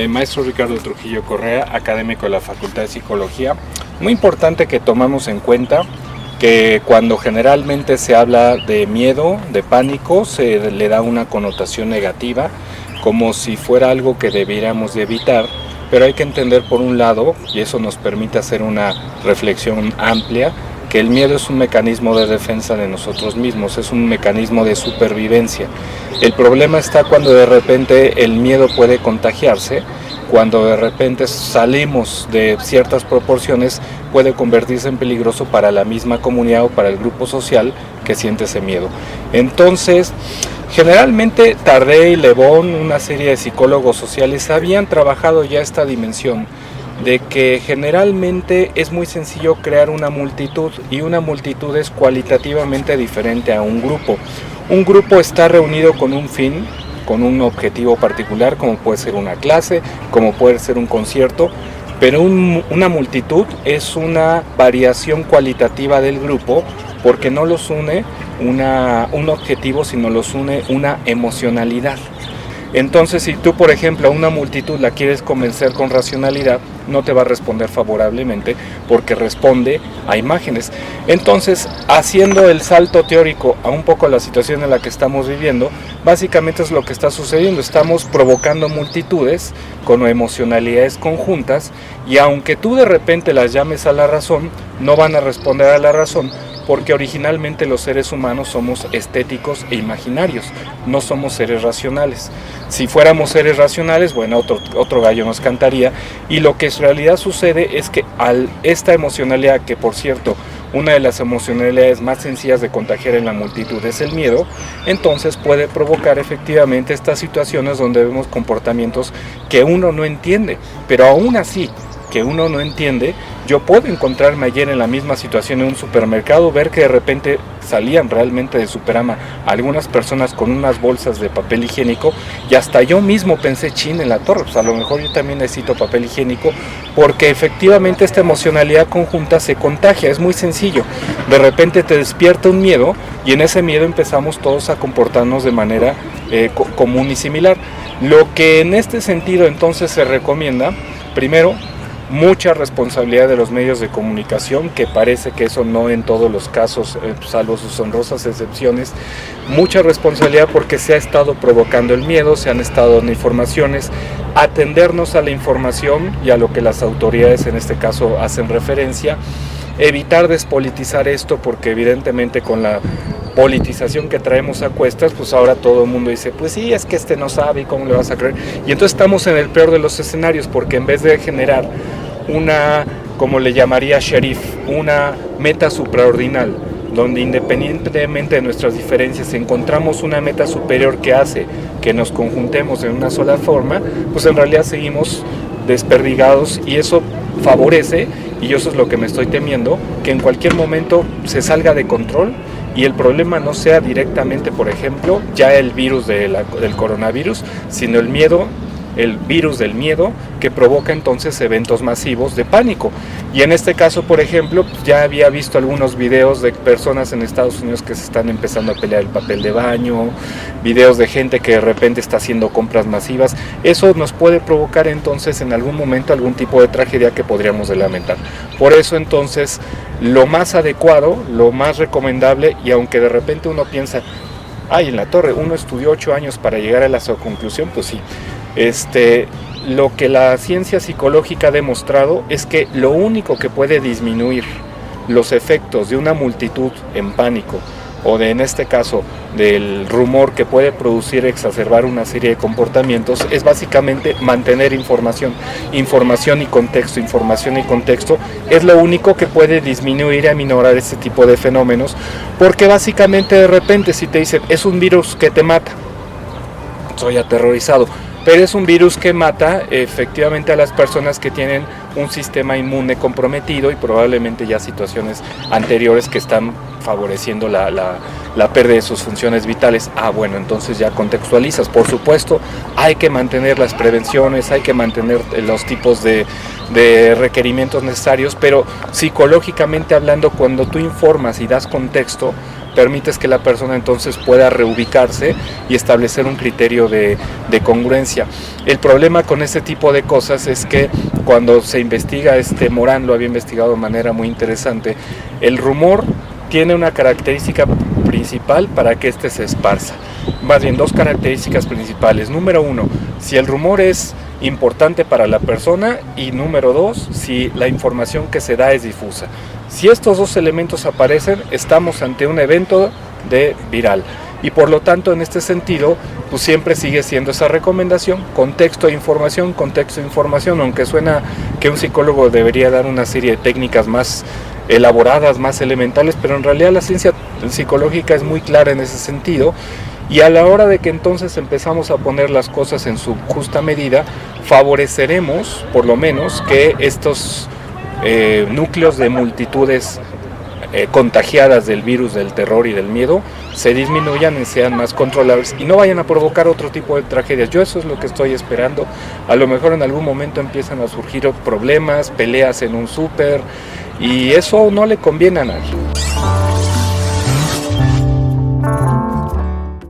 Maestro Ricardo Trujillo Correa, académico de la Facultad de Psicología. Muy importante que tomamos en cuenta que cuando generalmente se habla de miedo, de pánico, se le da una connotación negativa, como si fuera algo que debiéramos de evitar, pero hay que entender por un lado, y eso nos permite hacer una reflexión amplia, que el miedo es un mecanismo de defensa de nosotros mismos, es un mecanismo de supervivencia. El problema está cuando de repente el miedo puede contagiarse, cuando de repente salimos de ciertas proporciones, puede convertirse en peligroso para la misma comunidad o para el grupo social que siente ese miedo. Entonces, generalmente Tardé y Le Bon, una serie de psicólogos sociales, habían trabajado ya esta dimensión de que generalmente es muy sencillo crear una multitud, y una multitud es cualitativamente diferente a un grupo. Un grupo está reunido con un fin, con un objetivo particular, como puede ser una clase, como puede ser un concierto, pero una multitud es una variación cualitativa del grupo, porque no los une un objetivo, sino los une una emocionalidad. Entonces, si tú, por ejemplo, a una multitud la quieres convencer con racionalidad, no te va a responder favorablemente porque responde a imágenes. Entonces, haciendo el salto teórico a un poco la situación en la que estamos viviendo, básicamente es lo que está sucediendo. Estamos provocando multitudes con emocionalidades conjuntas, y aunque tú de repente las llames a la razón, no van a responder a la razón, porque originalmente los seres humanos somos estéticos e imaginarios, no somos seres racionales. Si fuéramos seres racionales, bueno, otro gallo nos cantaría, y lo que en realidad sucede es que esta emocionalidad, que por cierto, una de las emocionalidades más sencillas de contagiar en la multitud es el miedo, entonces puede provocar efectivamente estas situaciones donde vemos comportamientos que uno no entiende, pero aún así, que uno no entiende, yo puedo encontrarme ayer en la misma situación en un supermercado, ver que de repente salían realmente de Superama algunas personas con unas bolsas de papel higiénico, y hasta yo mismo pensé, chin, en la torre, pues a lo mejor yo también necesito papel higiénico, porque efectivamente esta emocionalidad conjunta se contagia. Es muy sencillo, de repente te despierta un miedo, y en ese miedo empezamos todos a comportarnos de manera común y similar. Lo que en este sentido entonces se recomienda, primero, mucha responsabilidad de los medios de comunicación, que parece que eso no en todos los casos, salvo sus honrosas excepciones. Mucha responsabilidad porque se ha estado provocando el miedo, se han estado dando informaciones, atendernos a la información y a lo que las autoridades en este caso hacen referencia, evitar despolitizar esto, porque evidentemente con la politización que traemos a cuestas, pues ahora todo el mundo dice, pues sí, es que este no sabe, ¿y cómo le vas a creer? Y entonces estamos en el peor de los escenarios, porque en vez de generar una, como le llamaría Sherif, una meta supraordinal, donde independientemente de nuestras diferencias encontramos una meta superior que hace que nos conjuntemos en una sola forma, pues en realidad seguimos desperdigados, y eso favorece, y eso es lo que me estoy temiendo, que en cualquier momento se salga de control y el problema no sea directamente, por ejemplo, ya el virus del coronavirus, sino el miedo, el virus del miedo, que provoca entonces eventos masivos de pánico. Y en este caso, por ejemplo, ya había visto algunos videos de personas en Estados Unidos que se están empezando a pelear el papel de baño, videos de gente que de repente está haciendo compras masivas. Eso nos puede provocar entonces en algún momento algún tipo de tragedia que podríamos lamentar. Por eso entonces lo más adecuado, lo más recomendable, y aunque de repente uno piensa, ay, en la torre, uno estudió 8 años para llegar a la conclusión, pues sí. Lo que la ciencia psicológica ha demostrado es que lo único que puede disminuir los efectos de una multitud en pánico, o de, en este caso, del rumor que puede producir, exacerbar una serie de comportamientos, es básicamente mantener información y contexto, es lo único que puede disminuir y aminorar este tipo de fenómenos, porque básicamente de repente si te dicen, es un virus que te mata, soy aterrorizado. Pero es un virus que mata efectivamente a las personas que tienen un sistema inmune comprometido y probablemente ya situaciones anteriores que están favoreciendo la pérdida de sus funciones vitales. Bueno, entonces ya contextualizas. Por supuesto, hay que mantener las prevenciones, hay que mantener los tipos de requerimientos necesarios, pero psicológicamente hablando, cuando tú informas y das contexto, permites que la persona entonces pueda reubicarse y establecer un criterio de congruencia. El problema con este tipo de cosas es que cuando se investiga, Morán lo había investigado de manera muy interesante, el rumor tiene una característica principal para que se esparza. Más bien, dos características principales. Número uno, si el rumor es importante para la persona, y número dos, si la información que se da es difusa. Si estos dos elementos aparecen, estamos ante un evento de viral. Y por lo tanto, en este sentido, pues siempre sigue siendo esa recomendación, contexto e información, aunque suena que un psicólogo debería dar una serie de técnicas más elaboradas, más elementales, pero en realidad la ciencia psicológica es muy clara en ese sentido. Y a la hora de que entonces empezamos a poner las cosas en su justa medida, favoreceremos, por lo menos, que estos núcleos de multitudes contagiadas del virus del terror y del miedo se disminuyan y sean más controlables y no vayan a provocar otro tipo de tragedias. Yo eso es lo que estoy esperando. A lo mejor en algún momento empiezan a surgir problemas, peleas en un súper, y eso no le conviene a nadie.